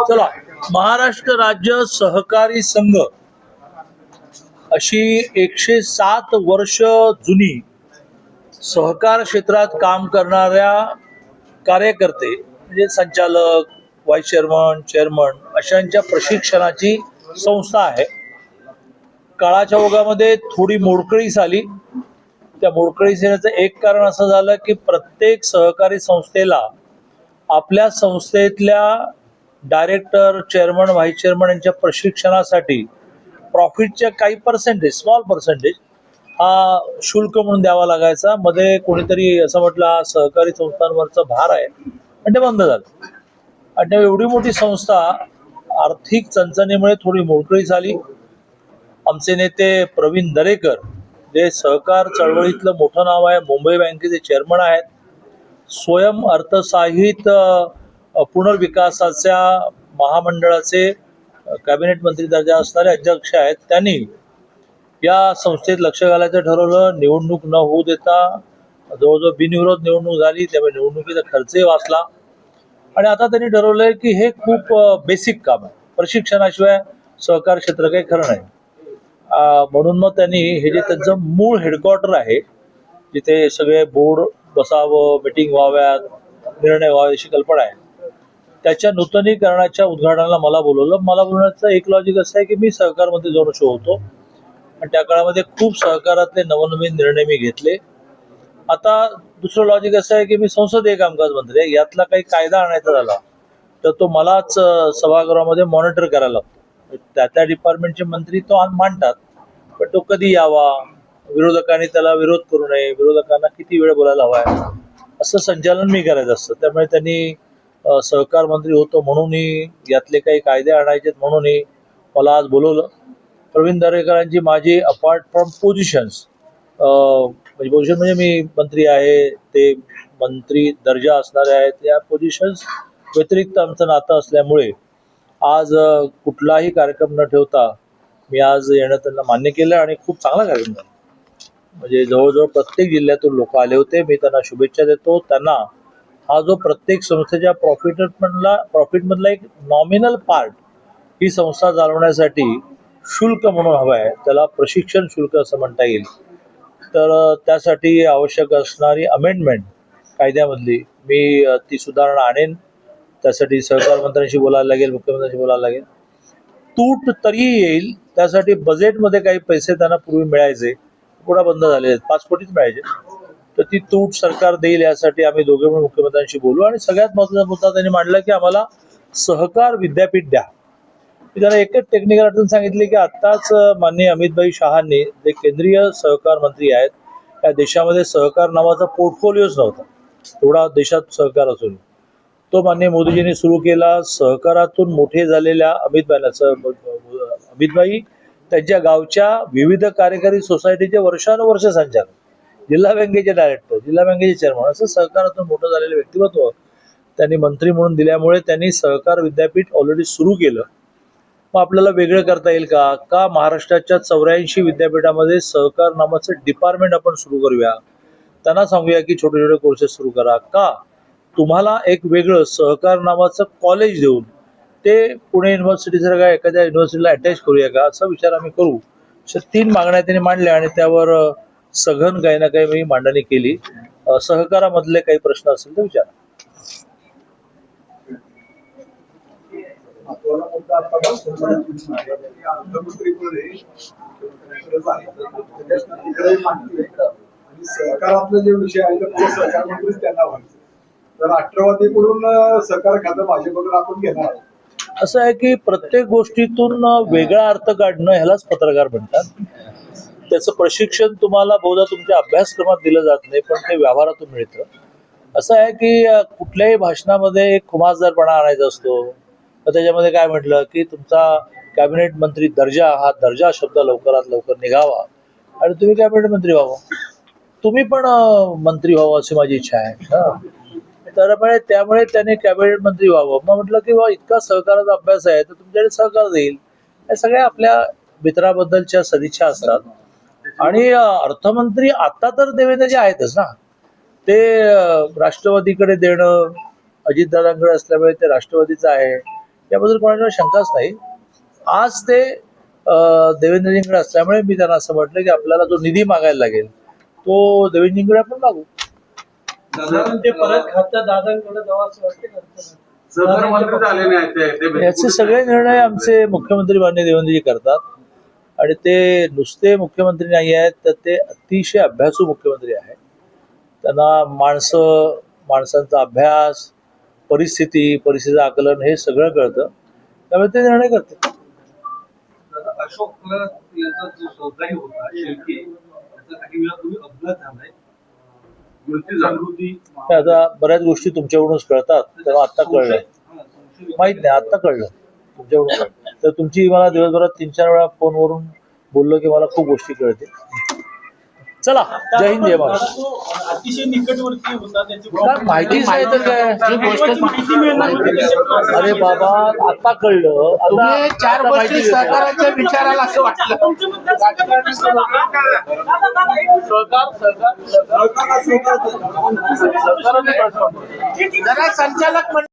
चला, महाराष्ट्र राज्य सहकारी संघ अशी 107 वर्ष जुनी सहकार क्षेत्रात काम करणाऱ्या कार्यकर्ते म्हणजे संचालक, व्हाईस चेअरमन, चेअरमन अशांच्या प्रशिक्षणाची संस्था आहे. काळाच्या ओघामध्ये थोडी मोडकळीस आली. त्या मोडकळीस येण्याचं एक कारण असं झालं की प्रत्येक सहकारी संस्थेला आपल्या संस्थेतल्या डायरेक्टर, चेअरमन, व्हाईस चेअरमन यांच्या प्रशिक्षणासाठी प्रॉफिटच्या काही पर्सेंटेज, स्मॉल पर्सेंटेज हा शुल्क म्हणून द्यावा लागायचा. मध्ये कोणीतरी असं म्हटलं हा सहकारी संस्थांवरचा भार आहे आणि ते बंद झालं. आणि एवढी मोठी संस्था आर्थिक चणचणीमुळे थोडी मोडकळीस आली. आमचे नेते प्रवीण दरेकर जे सहकार चळवळीतलं मोठं नाव आहे, मुंबई बँकेचे चेअरमन आहेत, स्वयं अर्थसाहित पुनर्विकासाच्या महामंडळाचे कॅबिनेट मंत्री दर्जा असणारे अध्यक्ष आहेत. त्यांनी या संस्थेत लक्ष घालायचं ठरवलं. निवडणूक न होऊ देता जवळजवळ बिनविरोध निवडणूक झाली, त्यामुळे निवडणुकीचा खर्चही वाचला. आणि आता त्यांनी ठरवलंय की हे खूप बेसिक काम आहे, प्रशिक्षणाशिवाय सहकार क्षेत्र काही खरं नाही. म्हणून मग त्यांनी हे जे त्यांचं मूळ हेडक्वार्टर आहे, जिथे सगळे बोर्ड बसावं, मिटिंग व्हाव्यात, निर्णय व्हावे अशी कल्पना आहे, त्याच्या नूतनीकरणाच्या उद्घाटनाला मला बोलवलं. मला बोलण्याचं एक लॉजिक असं आहे की मी सहकारमध्ये 2 वर्ष होतो आणि त्या काळामध्ये खूप सहकारातले नवनवीन निर्णय मी घेतले. आता दुसरं लॉजिक असं आहे की मी संसदीय कामकाज मंत्री आहे. यातला काही कायदा आणायचा झाला तर तो मलाच सभागृहामध्ये मॉनिटर करायला लागतो. त्या डिपार्टमेंटचे मंत्री तो मांडतात, पण तो कधी यावा, विरोधकांनी त्याला विरोध करू नये, विरोधकांना किती वेळ बोलायला हवाय असं संचालन मी करायचं असतं. त्यामुळे त्यांनी सहकार मंत्री होतो म्हणूनही, यातले काही कायदे आणायचे म्हणूनही मला आज बोलवलं. प्रवीण दरेकरांची माझी अपार्ट फ्रॉम पोझिशन्स पोझिशन म्हणजे मी मंत्री आहे, ते मंत्री दर्जा असणारे आहेत, या पोझिशन्स व्यतिरिक्त आमचं नातं असल्यामुळे आज कुठलाही कार्यक्रम न ठेवता मी आज येणं त्यांना मान्य केलं आणि खूप चांगला कार्यक्रम झाला. म्हणजे जवळजवळ प्रत्येक जिल्ह्यातून लोक आले होते. मी त्यांना शुभेच्छा देतो. त्यांना हा जो प्रत्येक संस्थेच्या प्रॉफिटमधला एक नॉमिनल पार्ट ही संस्था चालवण्यासाठी शुल्क म्हणून हवं आहे, त्याला प्रशिक्षण शुल्क असं म्हणता येईल. तर त्यासाठी आवश्यक असणारी अमेंडमेंट कायद्यामधली मी ती सुधारणा आणेन. त्यासाठी सहकार मंत्र्यांशी बोलायला लागेल, मुख्यमंत्र्यांशी बोलायला लागेल. तूट तरी येईल, त्यासाठी बजेटमध्ये काही पैसे त्यांना पूर्वी मिळायचे, पुढे बंद झाले आहेत, 5 कोटीच मिळायचे, तर ती तूट सरकार देईल यासाठी आम्ही दोघे मिळून मुख्यमंत्र्यांशी बोलू. आणि सगळ्यात महत्त्वाचा मुद्दा त्यांनी मांडला की आम्हाला सहकार विद्यापीठ द्या. मी त्यांना एकच टेक्निकल अडचण सांगितली की आत्ताच माननीय अमितभाई शहांनी, जे केंद्रीय सहकार मंत्री आहेत, या देशामध्ये सहकार नावाचा पोर्टफोलिओच नव्हता, एवढा देशात सहकार असून तो माननीय मोदीजींनी सुरू केला. सहकारातून मोठे झालेल्या अमितभाई त्यांच्या गावच्या विविध कार्यकारी सोसायटीचे वर्षानुवर्ष संचालक, जिल्हा बँकेचे डायरेक्टर, जिल्हा बँकेचे चेअरमन, असं सहकारातून मोठं झालेलं व्यक्तिमत्व त्यांनी मंत्री म्हणून दिल्यामुळे त्यांनी सहकार विद्यापीठ ऑलरेडी सुरू केलं. मग आपल्याला वेगळं करता येईल का महाराष्ट्राच्या 84 विद्यापीठामध्ये सहकार नावाचं डिपार्टमेंट आपण सुरू करूया. त्यांना सांगूया की छोटे छोटे कोर्सेस सुरू करा. का तुम्हाला एक वेगळं सहकार नावाचं कॉलेज देऊन ते पुणे युनिव्हर्सिटीसारख्या एखाद्या युनिव्हर्सिटीला अटॅच करूया का, असा विचार आम्ही करू. अशा 3 मागण्या त्यांनी मांडल्या आणि त्यावर सघन काही ना काही मी मांडणी केली. सहकारामधले काही प्रश्न असतील तर विचारा. सहकारातले जे विषय आहे ते सहकार मंत्रीच त्यांना व्हायचं, तर राष्ट्रवादीकडून सहकार खातं भाजपकडून आपण घेणार आहोत. असं आहे की प्रत्येक गोष्टीतून वेगळा अर्थ काढणं ह्यालाच पत्रकार म्हणतात. त्याचं प्रशिक्षण तुम्हाला बहुधा तुमच्या अभ्यासक्रमात दिलं जात नाही, पण ते व्यवहारातून मिळतं. असं आहे की कुठल्याही भाषणामध्ये एक खुमासदारपणा आणायचा असतो. तर त्याच्यामध्ये काय म्हटलं की तुमचा कॅबिनेट मंत्री दर्जा, हा दर्जा शब्द लवकरात लवकर निघावा आणि तुम्ही कॅबिनेट मंत्री व्हावं, तुम्ही पण मंत्री व्हावं अशी माझी इच्छा आहे. तर त्यामुळे त्याने कॅबिनेट मंत्री व्हावं. मग म्हटलं की बा इतका सहकाराचा अभ्यास आहे तर तुमच्याकडे सहकार देईल. या सगळ्या आपल्या मित्राबद्दलच्या सदिच्छा असतात. आणि अर्थमंत्री आता तर देवेंद्रजी आहेतच ना, ते राष्ट्रवादीकडे देणं अजितदादांकडे असल्यामुळे ते राष्ट्रवादीचं आहे याबद्दल कोणाला शंकाच नाही. आज ते देवेंद्रजींकडे असल्यामुळे मी त्यांना असं म्हटलं की आपल्याला जो निधी मागायला लागेल तो देवेंद्रजींकडे आपण मागू. साधारण ते परत खातं दादांकडे द्यावं असं वाटतं का? सहकार मंत्री झालेले आहेत ते. याचे सगळे निर्णय आमचे मुख्यमंत्री माननीय देवेंद्रजी करतात आणि ते नुसते मुख्यमंत्री नाही आहेत तर ते अतिशय अभ्यासू मुख्यमंत्री आहेत. त्यांना माणसांचा अभ्यास, परिस्थितीचं आकलन हे सगळं कळतं, त्यामुळे ते निर्णय करतात. अशोक परब यांचा जो सहकारी होता शेळके, त्याचा काही वेळा तुम्ही अपघात झालाय, मृत्यू झाला. जागृती तर आता बऱ्याच गोष्टी तुमच्याकडूनच कळतात, तेव्हा आत्ता कळलं. माहित नाही, आत्ता कळलं तुमच्याकडून कळलं. तर तुमची मला दिवसभरात 3-4 वेळा फोनवरून बोललो की मला खूप गोष्टी कळतील. चला, जय हिंद, जय महाराष्ट्र. तो अतिशय निकटवर्ती होता, त्याची काय माहितीच नाही तर काय. माहिती मिळणार होती. अरे बाबा, आता कळलं. तुम्ही आता 4 माहिती गोष्टी देता. सहकाराच्या विचाराला असं वाटलं. जरा संचालक